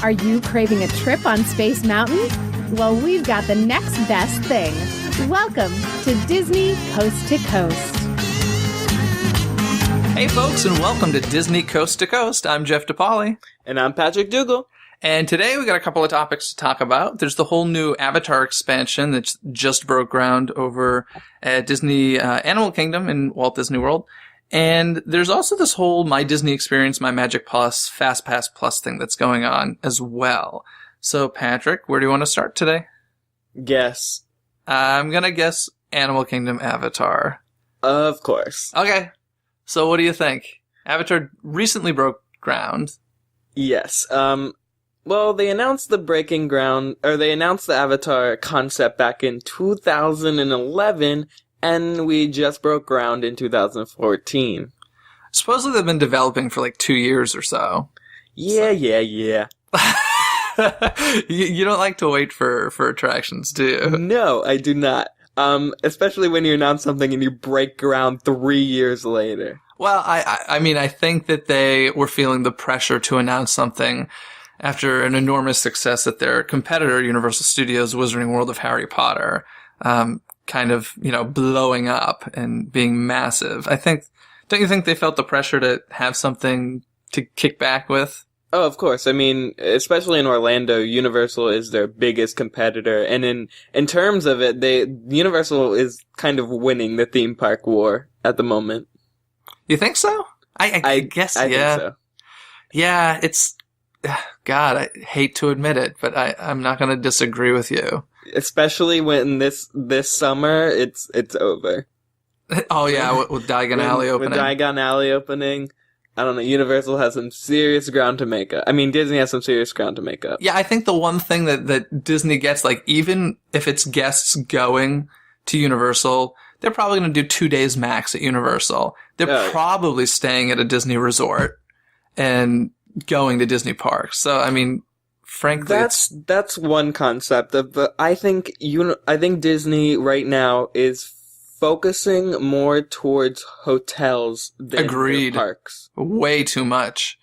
Are you craving a trip on Space Mountain? Well, we've got the next best thing. Welcome to Disney Coast to Coast. Hey folks, and welcome to Disney Coast to Coast. I'm Jeff DePaoli. And I'm Patrick Dougall. And today we got a couple of topics to talk about. There's the whole new Avatar expansion that just broke ground over at Disney Animal Kingdom in Walt Disney World. And there's also this whole My Disney Experience, My Magic Plus, Fast Pass Plus thing that's going on as well. So, Patrick, where do you want to start today? Guess. I'm going to guess Animal Kingdom Avatar. Of course. Okay. So, what do you think? Avatar recently broke ground. Yes. Well, they announced the breaking ground, or they announced the Avatar concept back in 2011, and we just broke ground in 2014. Supposedly they've been developing for like 2 years or so. Yeah. You don't like to wait for attractions, do you? No, I do not. Especially when you announce something and you break ground 3 years later. Well, I mean, I think that they were feeling the pressure to announce something after an enormous success at their competitor, Universal Studios' Wizarding World of Harry Potter, kind of, blowing up and being massive. Don't you think they felt the pressure to have something to kick back with? Oh, of course. I mean, especially in Orlando, Universal is their biggest competitor. And in terms of it, Universal is kind of winning the theme park war at the moment. You think so? I guess, yeah. I think so. Yeah, it's... God, I hate to admit it, but I'm not going to disagree with you. Especially when this summer, it's over. Oh, yeah, with Diagon Alley opening. With Diagon Alley opening, I don't know, Universal has some serious ground to make up. I mean, Disney has some serious ground to make up. Yeah, I think the one thing that Disney gets, like, even if it's guests going to Universal, they're probably going to do 2 days max at Universal. They're probably staying at a Disney resort and going to Disney parks. So, I mean, frankly, that's one concept of the. I think Disney right now is focusing more towards hotels than parks. Way too much.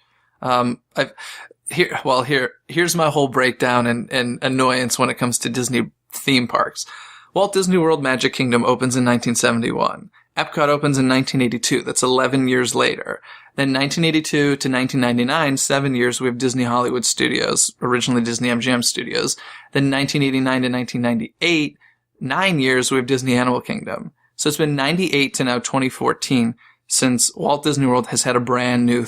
Here's my whole breakdown and annoyance when it comes to Disney theme parks. Walt Disney World Magic Kingdom opens in 1971. Epcot opens in 1982. That's 11 years later. Then 1982 to 1999, 7 years, we have Disney Hollywood Studios, originally Disney MGM Studios. Then 1989 to 1998, 9 years, we have Disney Animal Kingdom. So it's been 98 to now 2014 since Walt Disney World has had a brand new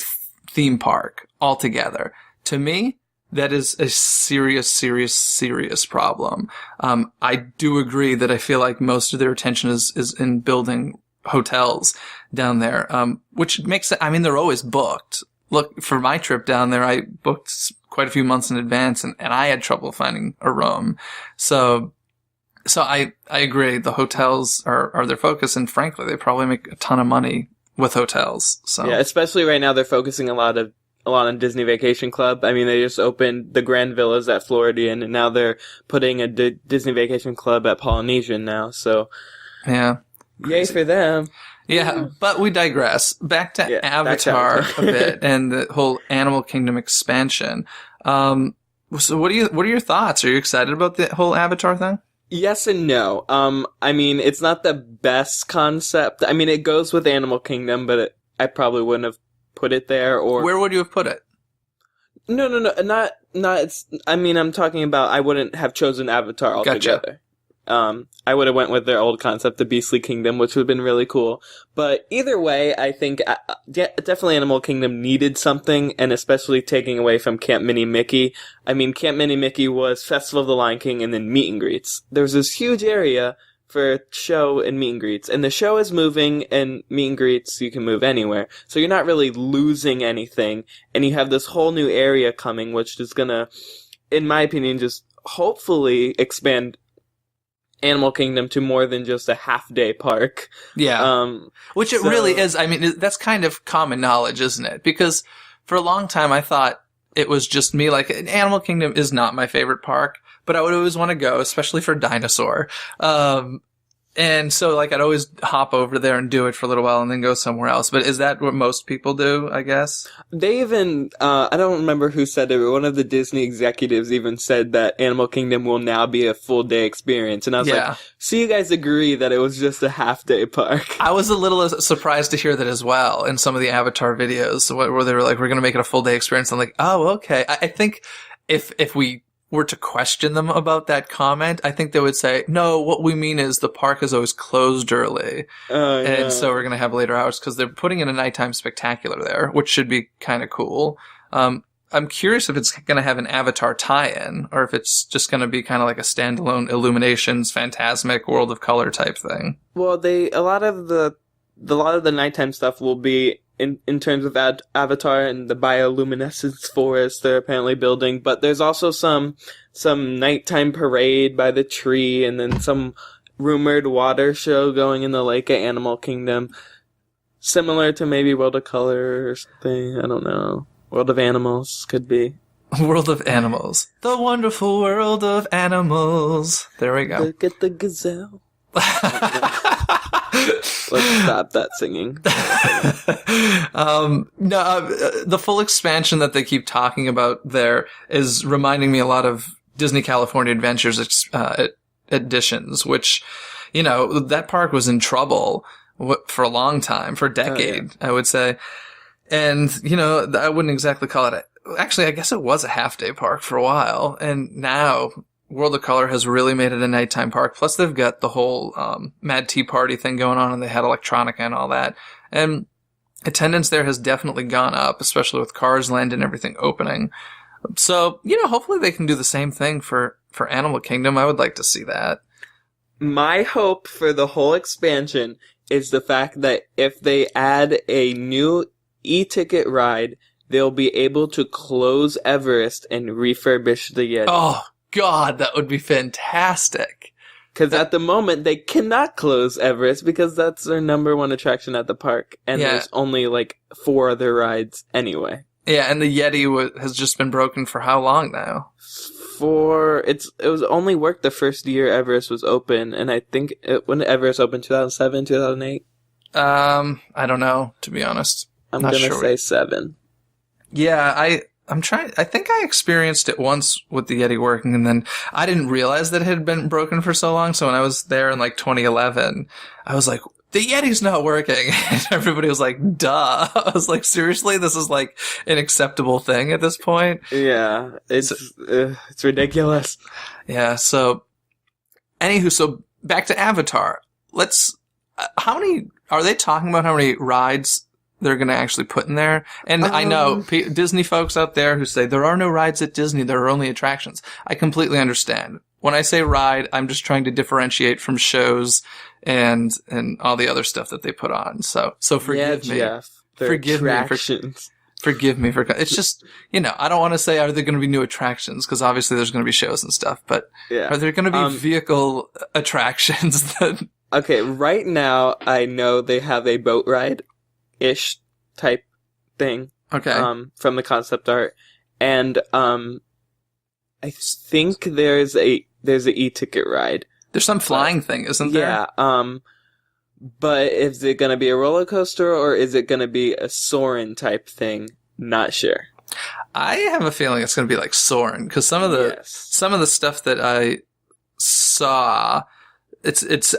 theme park altogether. To me, that is a serious problem. I do agree that I feel like most of their attention is in building hotels down there, which makes it, I mean, they're always booked. Look, for my trip down there, I booked quite a few months in advance and I had trouble finding a room. So I agree. The hotels are their focus, and frankly, they probably make a ton of money with hotels. So yeah, especially right now, they're focusing a lot on Disney Vacation Club. I mean, they just opened the Grand Villas at Floridian, and now they're putting a Disney Vacation Club at Polynesian now. So yeah. Yay for them. Yeah, but we digress. Back to Avatar a bit and the whole Animal Kingdom expansion. So what are your thoughts? Are you excited about the whole Avatar thing? Yes and no. I mean, it's not the best concept. I mean, it goes with Animal Kingdom, but I probably wouldn't have put it there. Or where would you have put it? No, not. I mean, I'm talking about I wouldn't have chosen Avatar altogether. Gotcha. I would have went with their old concept, the Beastly Kingdom, which would have been really cool. But either way, I think definitely Animal Kingdom needed something, and especially taking away from Camp Mini Mickey. I mean, Camp Mini Mickey was Festival of the Lion King and then meet and greets. There's this huge area for show and meet and greets, and the show is moving, and meet and greets, you can move anywhere. So you're not really losing anything, and you have this whole new area coming, which is gonna, in my opinion, just hopefully expand Animal Kingdom to more than just a half-day park. Yeah. Which it really is. I mean, that's kind of common knowledge, isn't it? Because for a long time, I thought it was just me. Like, Animal Kingdom is not my favorite park, but I would always want to go, especially for Dinosaur. And so, like, I'd always hop over there and do it for a little while and then go somewhere else. But is that what most people do, I guess? They even, I don't remember who said it, but one of the Disney executives even said that Animal Kingdom will now be a full day experience. And I was like, so you guys agree that it was just a half-day park? I was a little surprised to hear that as well in some of the Avatar videos where they were like, we're going to make it a full day experience. I'm like, oh, okay. I think if we were to question them about that comment, I think they would say, no, what we mean is the park is always closed early. And so we're going to have later hours because they're putting in a nighttime spectacular there, which should be kind of cool. I'm curious if it's going to have an Avatar tie-in or if it's just going to be kind of like a standalone Illuminations, Fantasmic, World of Color type thing. Well, a lot of the nighttime stuff will be in terms of Avatar and the bioluminescence forest they're apparently building, but there's also some nighttime parade by the tree and then some rumored water show going in the lake at Animal Kingdom. Similar to maybe World of Color or something, I don't know. World of Animals could be. World of Animals. The wonderful world of animals. There we go. Look at the gazelle. Let's stop that singing. The full expansion that they keep talking about there is reminding me a lot of Disney California Adventures editions, which, you know, that park was in trouble for a long time, for a decade, I would say. And, you know, I wouldn't exactly call it actually, I guess it was a half-day park for a while. And now World of Color has really made it a nighttime park. Plus, they've got the whole Mad Tea Party thing going on, and they had electronica and all that. And attendance there has definitely gone up, especially with Cars Land and everything opening. So, you know, hopefully they can do the same thing for Animal Kingdom. I would like to see that. My hope for the whole expansion is the fact that if they add a new e-ticket ride, they'll be able to close Everest and refurbish the Yeti. Oh, God, that would be fantastic. Because at the moment, they cannot close Everest because that's their number one attraction at the park. And there's only like 4 other rides anyway. Yeah, and the Yeti has just been broken for how long now? It was only worked the first year Everest was open. And I think when Everest opened, 2007, 2008? I don't know, to be honest. I'm going to say 7. Yeah, I think I experienced it once with the Yeti working, and then I didn't realize that it had been broken for so long. So when I was there in like 2011, I was like, the Yeti's not working. And everybody was like, duh. I was like, seriously? This is like an acceptable thing at this point? Yeah, it's ridiculous. Yeah, so back to Avatar. How many, are they talking about how many rides they're going to actually put in there? And I know Disney folks out there who say there are no rides at Disney, there are only attractions. I completely understand. When I say ride, I'm just trying to differentiate from shows and all the other stuff that they put on. So forgive me. Jeff, forgive me for it's just, you know, I don't want to say are there going to be new attractions, because obviously there's going to be shows and stuff, but are there going to be vehicle attractions that... Okay, right now I know they have a boat ride-ish type thing. Okay. From the concept art. And I think there's a e-ticket ride. There's some flying thing, isn't there? Yeah. But is it going to be a roller coaster or is it going to be a Soarin' type thing? Not sure. I have a feeling it's going to be like Soarin', because some of the stuff that I saw,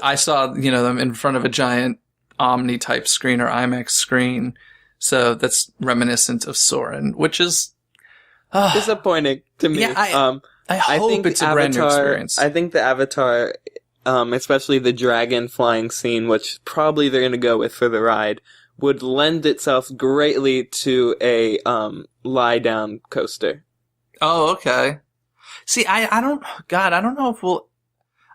I saw, you know, them in front of a giant Omni type screen or IMAX screen. So that's reminiscent of Soarin', which is disappointing to me. Yeah, I hope it's a brand new experience. I think the Avatar, especially the dragon flying scene, which probably they're going to go with for the ride, would lend itself greatly to a lie-down coaster. Oh, okay. See, I don't know if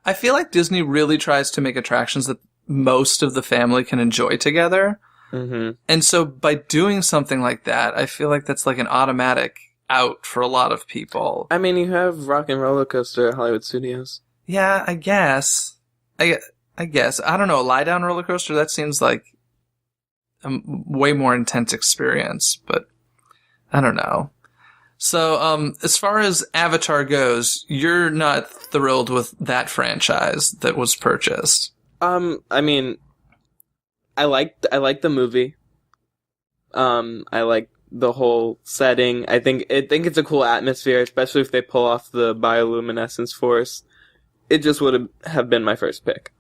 I feel like Disney really tries to make attractions that most of the family can enjoy together. Mm-hmm. And so by doing something like that, I feel like that's like an automatic out for a lot of people. I mean, you have Rock and Roller Coaster at Hollywood Studios. Yeah, I guess. I guess. I don't know, a lie-down roller coaster, that seems like a way more intense experience, but I don't know. So, as far as Avatar goes, you're not thrilled with that franchise that was purchased. I mean, I like the movie. I like the whole setting. I think it's a cool atmosphere, especially if they pull off the bioluminescence force. It just would have been my first pick.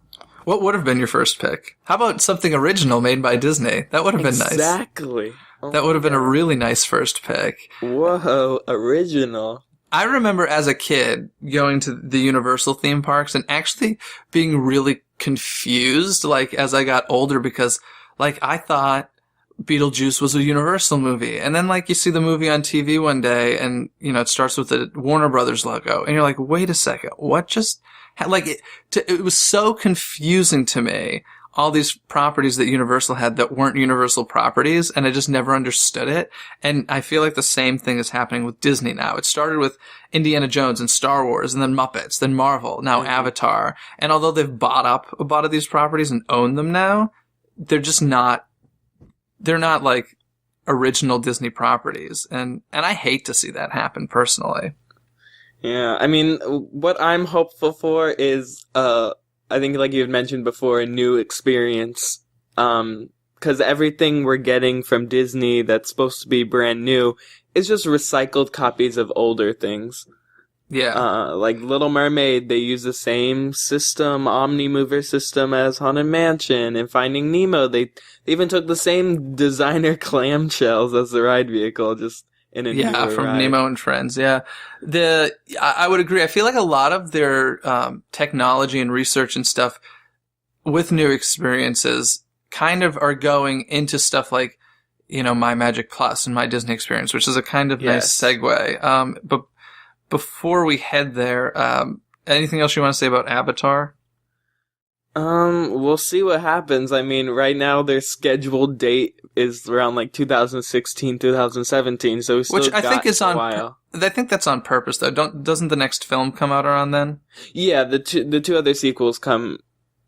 What would have been your first pick? How about something original made by Disney? That would have been nice. Exactly. That would have been a really nice first pick. Whoa, original. I remember as a kid going to the Universal theme parks and actually being really confused, like, as I got older because, like, I thought Beetlejuice was a Universal movie. And then, like, you see the movie on TV one day and, you know, it starts with the Warner Brothers logo. And you're like, wait a second, what just... Like, it was so confusing to me, all these properties that Universal had that weren't Universal properties, and I just never understood it. And I feel like the same thing is happening with Disney now. It started with Indiana Jones and Star Wars, and then Muppets, then Marvel, now Avatar. And although they've bought up a lot of these properties and own them now, they're just not... They're not, like, original Disney properties. And I hate to see that happen, personally. Yeah, I mean, what I'm hopeful for is, I think, like you had mentioned before, a new experience. 'Cause everything we're getting from Disney that's supposed to be brand new is just recycled copies of older things. Yeah. Like Little Mermaid, they use the same system, Omni-Mover system as Haunted Mansion, and Finding Nemo, they even took the same designer clamshells as the ride vehicle, just in a newer from ride. Nemo and Friends, yeah. I would agree. I feel like a lot of their technology and research and stuff with new experiences kind of are going into stuff like, you know, My Magic Plus and My Disney Experience, which is a kind of nice segue. But before we head there, anything else you want to say about Avatar? We'll see what happens. I mean, right now their scheduled date is around like 2016, 2017, so we still got a while. I think that's on purpose, though. Doesn't the next film come out around then? Yeah, the two other sequels come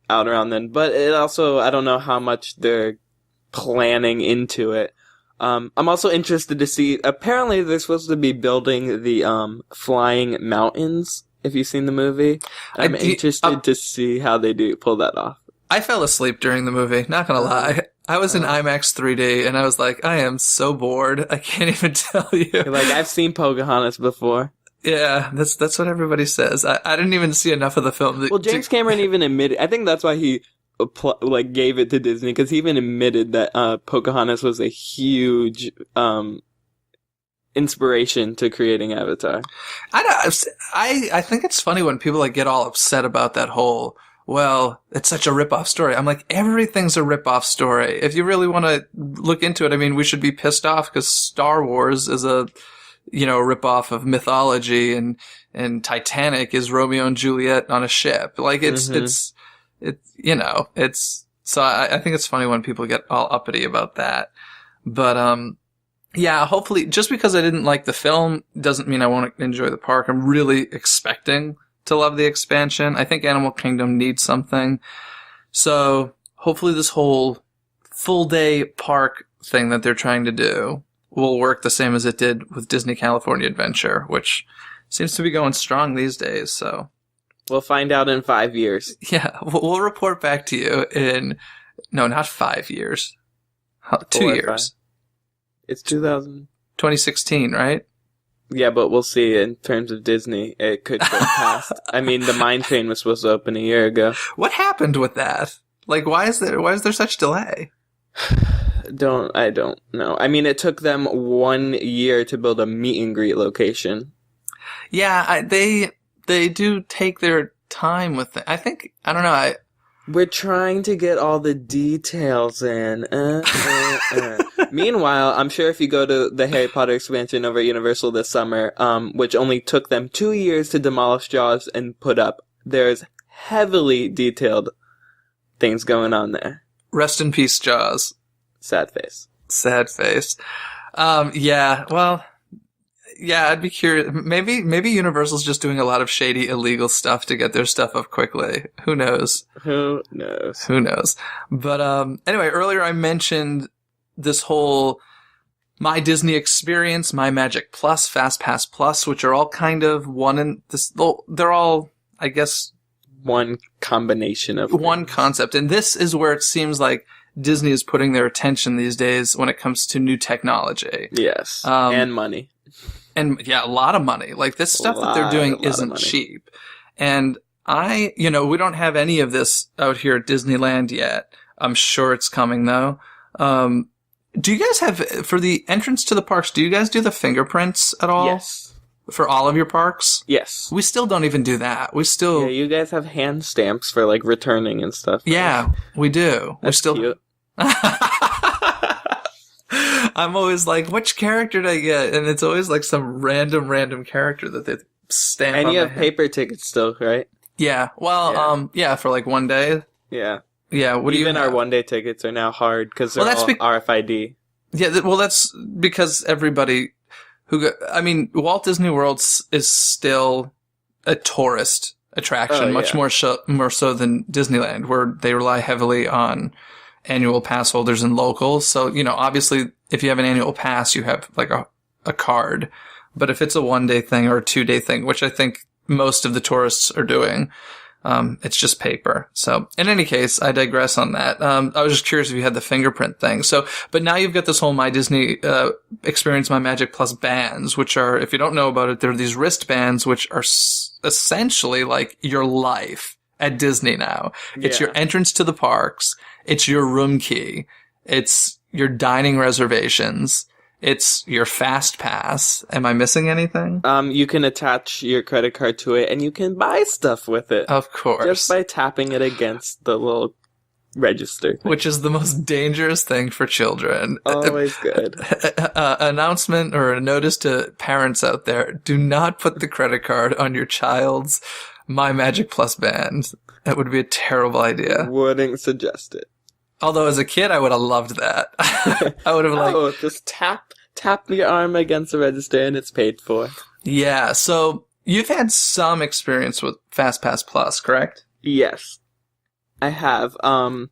out around then, but it also, I don't know how much they're planning into it. I'm also interested to see, apparently they're supposed to be building the flying mountains, if you've seen the movie. I'm interested to see how they pull that off. I fell asleep during the movie, not gonna lie. I was in IMAX 3D, and I was like, I am so bored, I can't even tell you. You're like, I've seen Pocahontas before. Yeah, that's what everybody says. I didn't even see enough of the film. Well, James Cameron even admitted, I think that's why he gave it to Disney, because he even admitted that Pocahontas was a huge inspiration to creating Avatar. I think it's funny when people like get all upset about that whole, well, it's such a rip-off story. I'm like, everything's a rip-off story. If you really want to look into it, I mean, we should be pissed off because Star Wars is a, you know, rip-off of mythology, and Titanic is Romeo and Juliet on a ship. Like, it's you know, so I think it's funny when people get all uppity about that. But, yeah, hopefully, just because I didn't like the film doesn't mean I won't enjoy the park. I'm really expecting to love the expansion. I think Animal Kingdom needs something. So hopefully this whole full day park thing that they're trying to do will work the same as it did with Disney California Adventure, which seems to be going strong these days. So we'll find out in 5 years. Yeah, we'll report back to you in, no, not 5 years. 2 years. It's 2016, right? Yeah, but we'll see. In terms of Disney, it could go past. I mean, the Mine Train was supposed to open a year ago. What happened with that? Like, why is there such delay? I don't know. I mean, it took them 1 year to build a meet and greet location. Yeah, they do take their time with it. I don't know. We're trying to get all the details in. Meanwhile, I'm sure if you go to the Harry Potter expansion over at Universal this summer, which only took them 2 years to demolish Jaws and put up, there's heavily detailed things going on there. Rest in peace, Jaws. Sad face. Yeah, well, yeah, I'd be curious. Maybe Universal's just doing a lot of shady, illegal stuff to get their stuff up quickly. Who knows? But anyway, earlier I mentioned this whole My Disney Experience, My Magic Plus, Fast Pass Plus, which are all kind of one in this. They're all, I guess, one combination of one things. concept. And this is where it seems like Disney is putting their attention these days when it comes to new technology. Yes, and money. And yeah, a lot of money. Like this stuff that they're doing isn't cheap. And we don't have any of this out here at Disneyland yet. I'm sure it's coming though. Do you guys have, for the entrance to the parks, do you guys do the fingerprints at all? Yes. For all of your parks? Yes. We still don't even do that. Yeah, you guys have hand stamps for like returning and stuff. Yeah, we do. That's cute. I'm always like, which character did I get? And it's always like some random character that they stamp and on you my have paper tickets still, right? Yeah. Well, for like one day. Yeah. Yeah. What do you Even our one-day tickets are now hard because they're all RFID. Yeah. Well, that's because everybody Walt Disney World is still a tourist attraction, much more so than Disneyland, where they rely heavily on annual pass holders and locals. So, obviously, if you have an annual pass, you have like a card. But if it's a 1-day thing or a 2-day thing, which I think most of the tourists are doing, it's just paper. So in any case, I digress on that. I was just curious if you had the fingerprint thing. So, but now you've got this whole My Disney, Experience My Magic Plus bands, which are, if you don't know about it, they're these wristbands, which are essentially like your life at Disney now. It's your entrance to the parks. It's your room key. It's your dining reservations. It's your fast pass. Am I missing anything? You can attach your credit card to it, and you can buy stuff with it. Of course. Just by tapping it against the little register thing. Which is the most dangerous thing for children. Always good. Announcement or a notice to parents out there, do not put the credit card on your child's My Magic Plus band. That would be a terrible idea. Wouldn't suggest it. Although as a kid, I would have loved that. I would have just tap your arm against the register and it's paid for. Yeah, so you've had some experience with FastPass Plus, correct? Yes, I have. I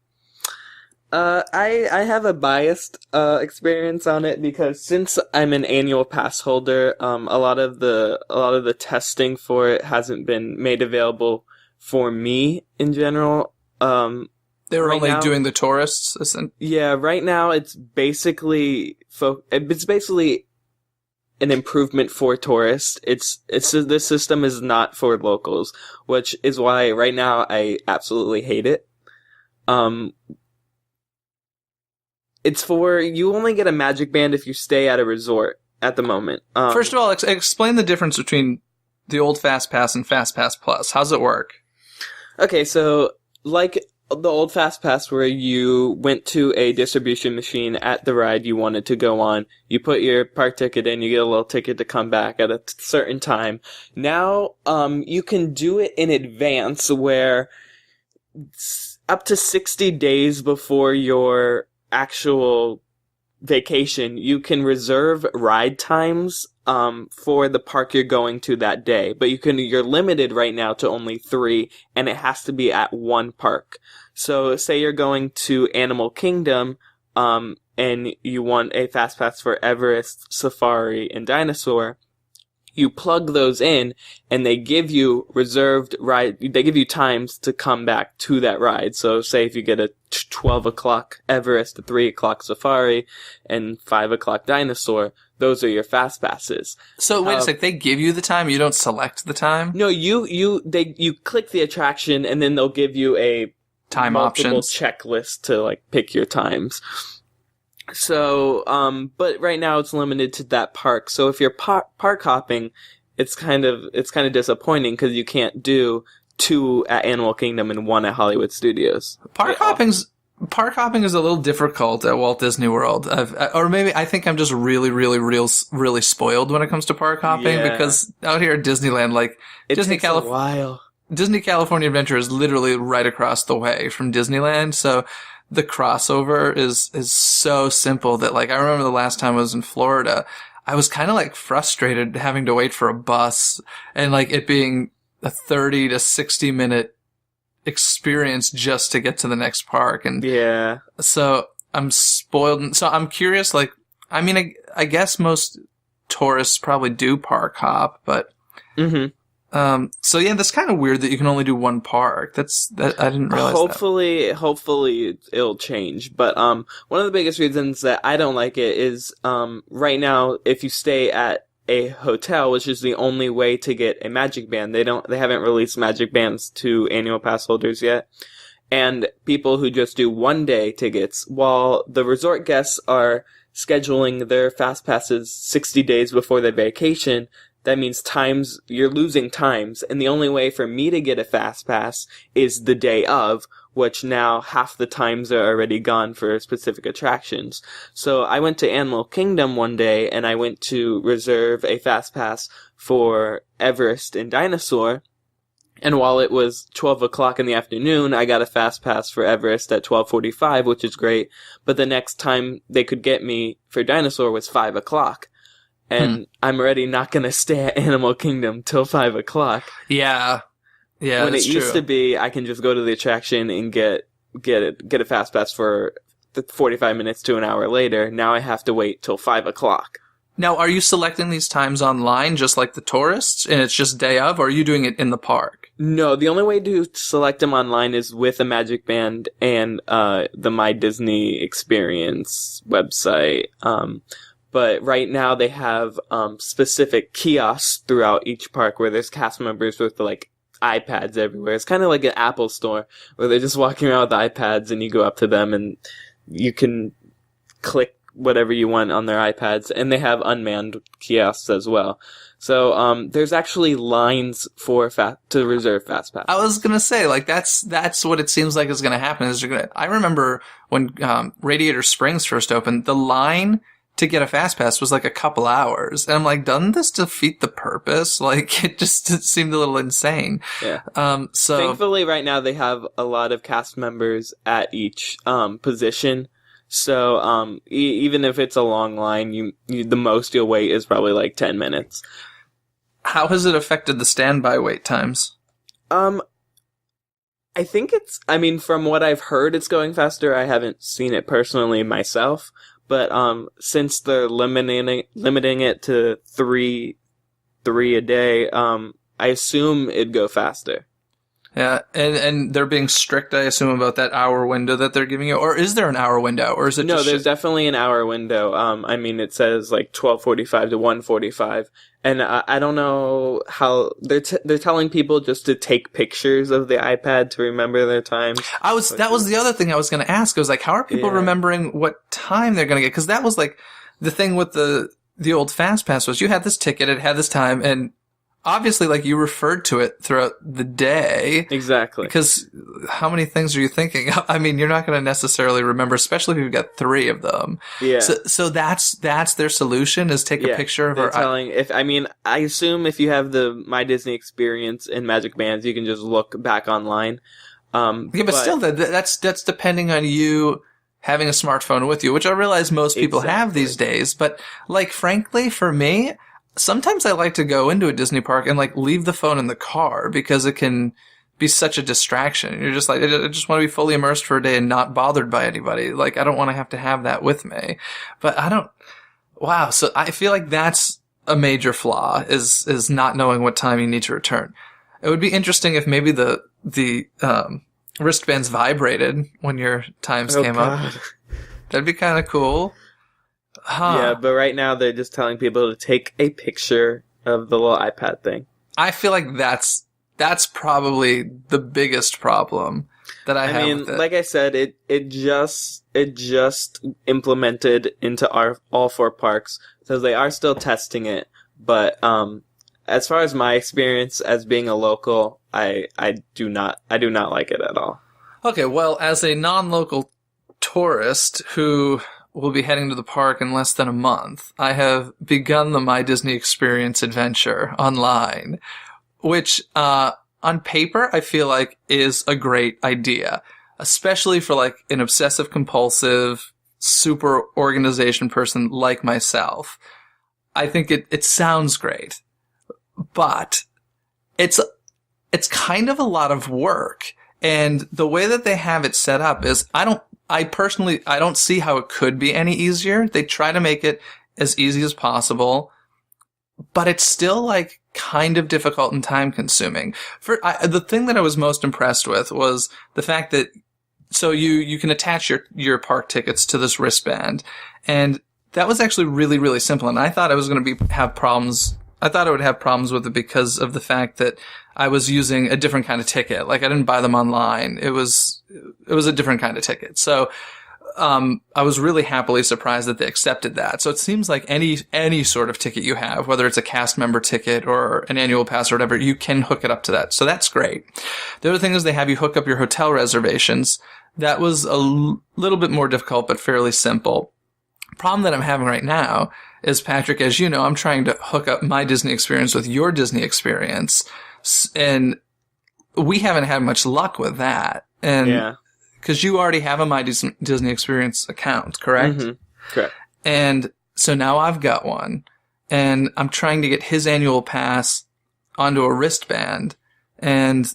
have a biased experience on it because since I'm an annual pass holder, a lot of the testing for it hasn't been made available for me in general. They were only doing the tourists? Yeah, right now it's basically an improvement for tourists. This system is not for locals, which is why right now I absolutely hate it. It's for, you only get a magic band if you stay at a resort at the moment. First of all, explain the difference between the old FastPass and FastPass Plus. How's it work? Okay, so like the old FastPass where you went to a distribution machine at the ride you wanted to go on, you put your park ticket in, you get a little ticket to come back at a certain time. Now, you can do it in advance where up to 60 days before your actual vacation, you can reserve ride times for the park you're going to that day. But you're limited right now to only 3, and it has to be at one park. So say you're going to Animal Kingdom, and you want a fast pass for Everest, Safari, and Dinosaur. You plug those in, and they give you they give you times to come back to that ride. So say if you get a 12 o'clock Everest, a 3 o'clock Safari, and 5 o'clock Dinosaur, those are your fast passes. So wait a sec, they give you the time, you don't select the time? No, you click the attraction, and then they'll give you a time options checklist to like pick your times. So, but right now it's limited to that park. So if you're park hopping, it's kind of disappointing because you can't do 2 at Animal Kingdom and 1 at Hollywood Studios. Park hopping is a little difficult at Walt Disney World. Or maybe I think I'm just really spoiled when it comes to park hopping because out here at Disneyland, like it takes a while. Disney California Adventure is literally right across the way from Disneyland, so the crossover is so simple that, like, I remember the last time I was in Florida, I was kind of, like, frustrated having to wait for a bus and, like, it being a 30 to 60 minute experience just to get to the next park. And yeah. So I'm spoiled. So I'm curious, like, I mean, I guess most tourists probably do park hop, but So yeah, that's kind of weird that you can only do one park. I didn't realize that. Hopefully it'll change. But one of the biggest reasons that I don't like it is right now, if you stay at a hotel, which is the only way to get a Magic Band, they haven't released Magic Bands to annual pass holders yet. And people who just do 1-day tickets, while the resort guests are scheduling their fast passes 60 days before their vacation, that means you're losing times, and the only way for me to get a fast pass is the day of, which now half the times are already gone for specific attractions. So I went to Animal Kingdom one day, and I went to reserve a fast pass for Everest and Dinosaur, and while it was 12 o'clock in the afternoon, I got a fast pass for Everest at 12:45, which is great, but the next time they could get me for Dinosaur was 5 o'clock. And I'm already not going to stay at Animal Kingdom till 5 o'clock. Yeah. Yeah, when that's it used true. to be, I can just go to the attraction and get a fast pass for 45 minutes to an hour later. Now I have to wait till 5 o'clock. Now, are you selecting these times online just like the tourists, and it's just day of, or are you doing it in the park? No, the only way to select them online is with a Magic Band and the My Disney Experience website. But right now they have specific kiosks throughout each park where there's cast members with iPads everywhere. It's kind of like an Apple store where they're just walking around with iPads, and you go up to them and you can click whatever you want on their iPads, and they have unmanned kiosks as well. So there's actually lines to reserve fast pass. I was gonna say, that's what it seems like is gonna happen. I remember when Radiator Springs first opened, the line to get a fast pass was like a couple hours, and I'm like, doesn't this defeat the purpose? It seemed a little insane. Yeah. So thankfully, right now they have a lot of cast members at each position. So even if it's a long line, you the most you'll wait is probably 10 minutes. How has it affected the standby wait times? I think from what I've heard, it's going faster. I haven't seen it personally myself, but since they're limiting it to three a day, I assume it'd go faster. Yeah, and they're being strict, I assume, about that hour window that they're giving you, or is there an hour window, or is it? No, there's definitely an hour window. It says 12:45 to 1:45, and I don't know how they're telling people just to take pictures of the iPad to remember their times. That was the other thing I was going to ask. I was like, how are people remembering what time they're going to get? Because that was the thing with the old Fast Pass was you had this ticket, it had this time, and obviously, you referred to it throughout the day. Exactly. Because how many things are you thinking? I mean, you're not going to necessarily remember, especially if you've got 3 of them. Yeah. So that's their solution, is take a picture of her. I assume if you have the My Disney Experience and Magic Bands, you can just look back online. But still, that's depending on you having a smartphone with you, which I realize most people have these days. But, frankly, for me, sometimes I like to go into a Disney park and leave the phone in the car because it can be such a distraction. You're just I just want to be fully immersed for a day and not bothered by anybody. I don't want to have that with me. But wow. So I feel like that's a major flaw is not knowing what time you need to return. It would be interesting if maybe the wristbands vibrated when your times came up. That'd be kind of cool. Huh. Yeah, but right now they're just telling people to take a picture of the little iPad thing. I feel like that's probably the biggest problem that I have with it. Like I said, it just implemented into all 4 parks, so they are still testing it. But as far as my experience as being a local, I do not like it at all. Okay, well, as a non-local tourist who will be heading to the park in less than a month, I have begun the My Disney Experience adventure online, which, on paper, I feel like is a great idea, especially for an obsessive compulsive, super organization person like myself. I think it sounds great, but it's kind of a lot of work. And the way that they have it set up is I personally don't see how it could be any easier. They try to make it as easy as possible, but it's still like kind of difficult and time consuming. The thing that I was most impressed with was the fact that so you can attach your park tickets to this wristband, and that was actually really, really simple. And I thought I was going to have problems. I thought I would have problems with it because of the fact that I was using a different kind of ticket. Like I didn't buy them online. It was a different kind of ticket. So I was really happily surprised that they accepted that. So it seems like any sort of ticket you have, whether it's a cast member ticket or an annual pass or whatever, you can hook it up to that. So that's great. The other thing is they have you hook up your hotel reservations. That was a little bit more difficult, but fairly simple. Problem that I'm having right now is, Patrick, as you know, I'm trying to hook up my Disney experience with your Disney experience, and we haven't had much luck with that. And yeah. Because you already have a My Disney Experience account, correct? Mm-hmm. Correct. And so now I've got one, and I'm trying to get his annual pass onto a wristband, and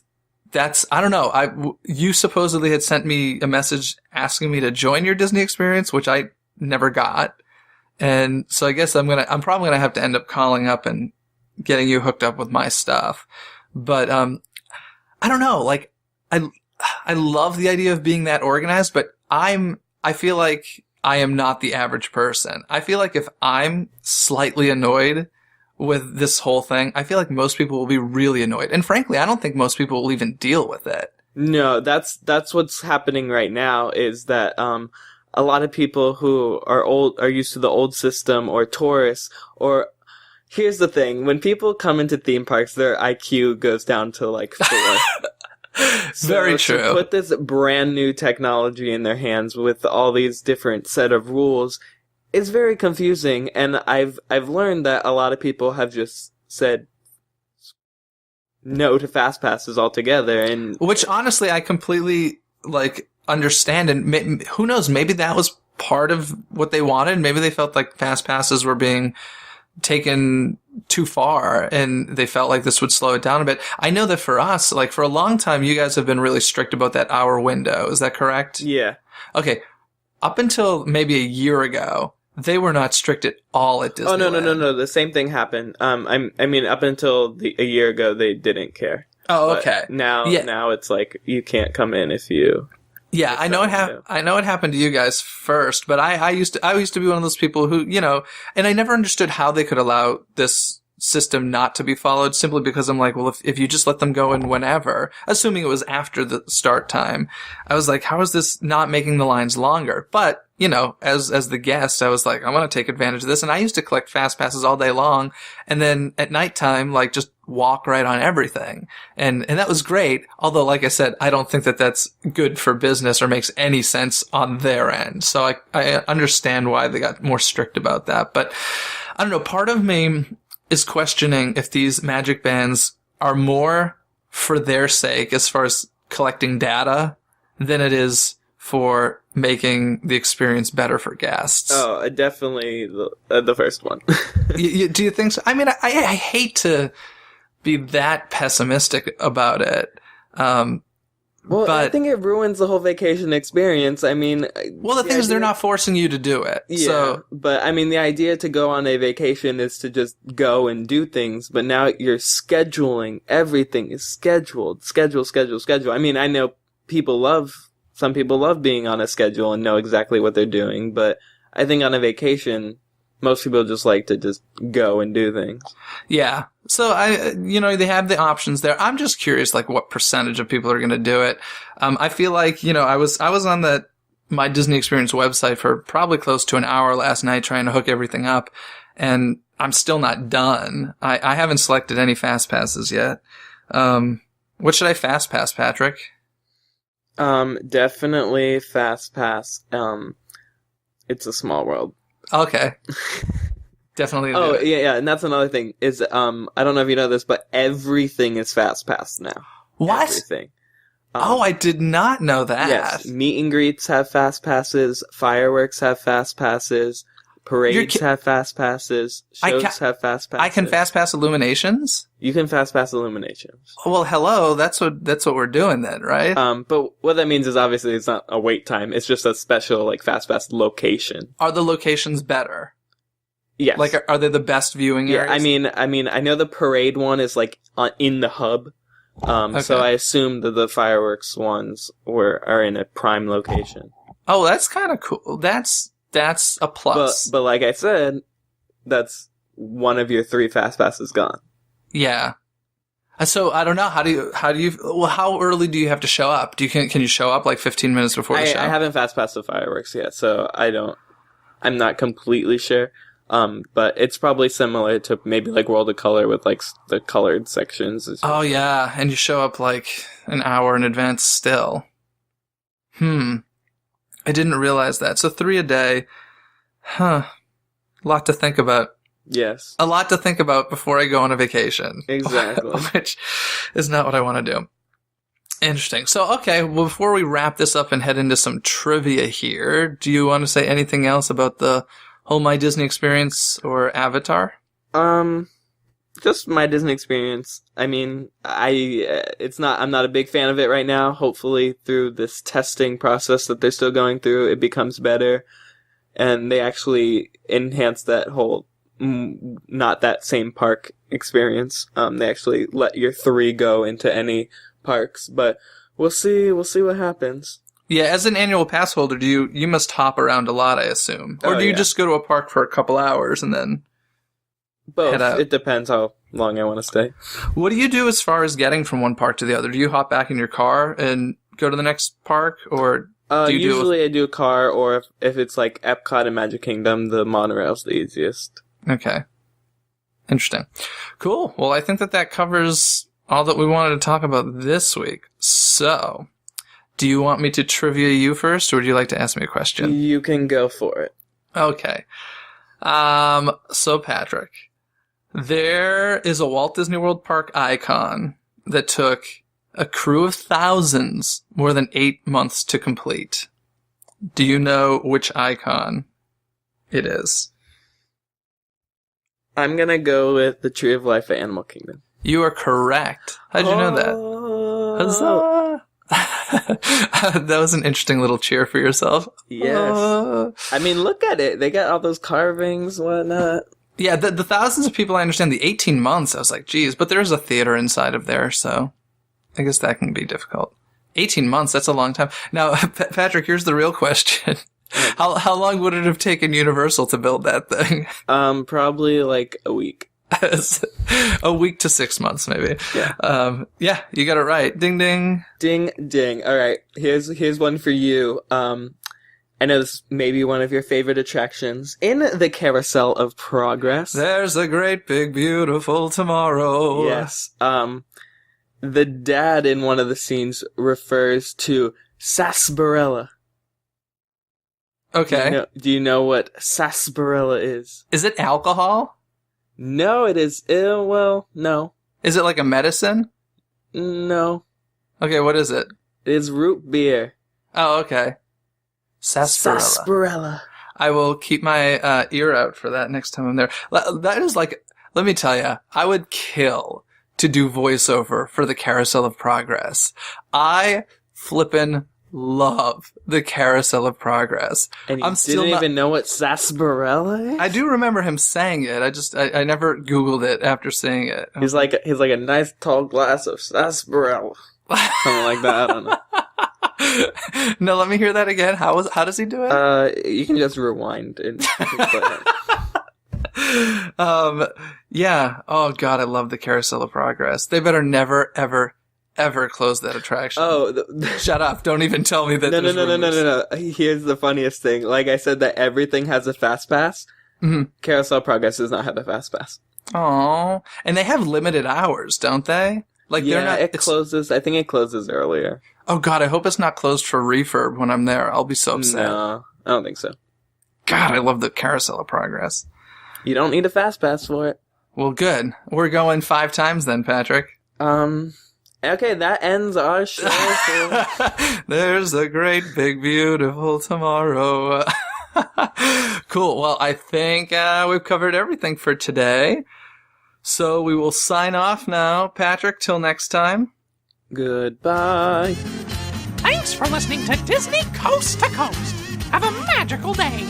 that's, I don't know, you supposedly had sent me a message asking me to join your Disney Experience, which I never got. And so I guess I'm probably gonna have to end up calling up and getting you hooked up with my stuff. But, I don't know, like, I love the idea of being that organized, but I feel like I am not the average person. I feel like if I'm slightly annoyed with this whole thing, I feel like most people will be really annoyed. And frankly, I don't think most people will even deal with it. No, that's what's happening right now, is that a lot of people who are used to the old system, or tourists, or here's the thing, when people come into theme parks, their IQ goes down to like 4. Very true. To put this brand new technology in their hands with all these different set of rules is very confusing, and I've learned that a lot of people have just said no to fast passes altogether, and which honestly I completely like understand, and who knows, maybe that was part of what they wanted. Maybe they felt like fast passes were being taken too far and they felt like this would slow it down a bit. I know that for us, like for a long time, you guys have been really strict about that hour window. Is that correct? Yeah. Okay. Up until maybe a year ago, they were not strict at all at Disneyland. Oh, no. The same thing happened. I mean, up until a year ago, they didn't care. Oh, okay. But now it's like you can't come in if you. Yeah, I know it happened to you guys first, but I used to be one of those people who, you know, and I never understood how they could allow this system not to be followed, simply because I'm like, well, if you just let them go in whenever, assuming it was after the start time, I was like, how is this not making the lines longer? But, you know, as the guest, I was like, I want to take advantage of this. And I used to collect fast passes all day long, and then at nighttime, like, just walk right on everything. And that was great. Although, like I said, I don't think that that's good for business or makes any sense on their end. So I understand why they got more strict about that. But I don't know, part of me is questioning if these magic bands are more for their sake as far as collecting data than it is for making the experience better for guests. Oh, definitely the first one. Do you think so? I mean, I hate to be that pessimistic about it. Well, I think it ruins the whole vacation experience. I mean, well, the thing is, they're not forcing you to do it. Yeah, so. But I mean, the idea to go on a vacation is to just go and do things. But now you're scheduling. Everything is scheduled. Schedule. I mean, I know some people love being on a schedule and know exactly what they're doing. But I think on a vacation, most people just like to just go and do things. Yeah. So they have the options there. I'm just curious, like, what percentage of people are going to do it. I feel like, I was on the My Disney Experience website for probably close to an hour last night trying to hook everything up, and I'm still not done. I haven't selected any fast passes yet. What should I fast pass, Patrick? Definitely fast pass. It's a Small World. Okay. Definitely. Oh, yeah, and that's another thing is, I don't know if you know this, but everything is fast pass now. What? Everything. I did not know that. Yes, meet and greets have fast passes, fireworks have fast passes, parades have fast passes, shows have fast passes. I can fast pass Illuminations? You can fast pass Illuminations. Well, hello, that's what we're doing then, right? But what that means is obviously it's not a wait time, it's just a special, like, fast pass location. Are the locations better? Yes. Like, are they the best viewing areas? I mean, I know the parade one is like in the hub. So I assume that the fireworks ones are in a prime location. Oh, that's kind of cool. That's a plus. But like I said, that's one of your 3 fast passes gone. Yeah. So I don't know. How early do you have to show up? Can you show up like 15 minutes before the show? I haven't fast passed the fireworks yet, so I'm not completely sure. But it's probably similar to maybe like World of Color with like the colored sections. Oh yeah, and you show up like an hour in advance still. I didn't realize that. So 3 a day. Huh. A lot to think about. Yes. A lot to think about before I go on a vacation. Exactly. Which is not what I want to do. Interesting. So, okay, well, before we wrap this up and head into some trivia here, do you want to say anything else about the whole My Disney experience or Avatar? Just My Disney experience. I mean, I'm not a big fan of it right now. Hopefully through this testing process that they're still going through, it becomes better. And they actually enhance that whole, not that same park experience. They actually let your 3 go into any parks, but we'll see what happens. Yeah, as an annual pass holder, you must hop around a lot, I assume. Or do you just go to a park for a couple hours and then both head out? It depends how long I want to stay. What do you do as far as getting from one park to the other? Do you hop back in your car and go to the next park, or usually I do a car, or if it's like Epcot and Magic Kingdom, the monorail's the easiest. Okay. Interesting. Cool. Well, I think that covers all that we wanted to talk about this week. So, do you want me to trivia you first, or would you like to ask me a question? You can go for it. Okay. So Patrick, there is a Walt Disney World park icon that took a crew of thousands more than 8 months to complete. Do you know which icon it is? I'm gonna go with the Tree of Life at Animal Kingdom. You are correct. How'd you know that? Huzzah! That was an interesting little cheer for yourself. Yes. I mean, look at it. They got all those carvings, whatnot. Yeah, the thousands of people, I understand. The 18 months, I was like, geez, but there's a theater inside of there, so I guess that can be difficult. 18 months, that's a long time. Now, Patrick, here's the real question. How long would it have taken Universal to build that thing? Probably like a week. A week to 6 months, maybe. Yeah. Yeah, you got it right. Ding, ding. Ding, ding. All right. Here's one for you. I know this may be one of your favorite attractions. In the Carousel of Progress. There's a great, big, beautiful tomorrow. Yes. The dad in one of the scenes refers to sarsaparilla. Okay. Do you know what sarsaparilla is? Is it alcohol? No, it is. Well, no. Is it like a medicine? No. Okay, what is it? It is root beer. Oh, okay. Sarsaparilla. Sarsaparilla. I will keep my ear out for that next time I'm there. That is like, let me tell you, I would kill to do voiceover for the Carousel of Progress. I flippin' love the Carousel of Progress. And you didn't even know what sarsaparilla is? I do remember him saying it. I never Googled it after seeing it. He's like a nice tall glass of sarsaparilla. Something like that. I don't know. No, let me hear that again. How does he do it? You can just rewind and yeah. Oh god, I love the Carousel of Progress. They better never, ever close that attraction. Oh, shut up! Don't even tell me that. No. Here's the funniest thing. Like I said, that everything has a fast pass. Mm-hmm. Carousel of Progress does not have a fast pass. Oh, and they have limited hours, don't they? Like yeah, they're not. It closes. I think it closes earlier. Oh god, I hope it's not closed for refurb when I'm there. I'll be so upset. No, I don't think so. God, I love the Carousel of Progress. You don't need a fast pass for it. Well, good. We're going 5 times then, Patrick. Okay, that ends our show. There's a great, big, beautiful tomorrow. Cool. Well, I think we've covered everything for today. So we will sign off now. Patrick, till next time. Goodbye. Thanks for listening to Disney Coast to Coast. Have a magical day.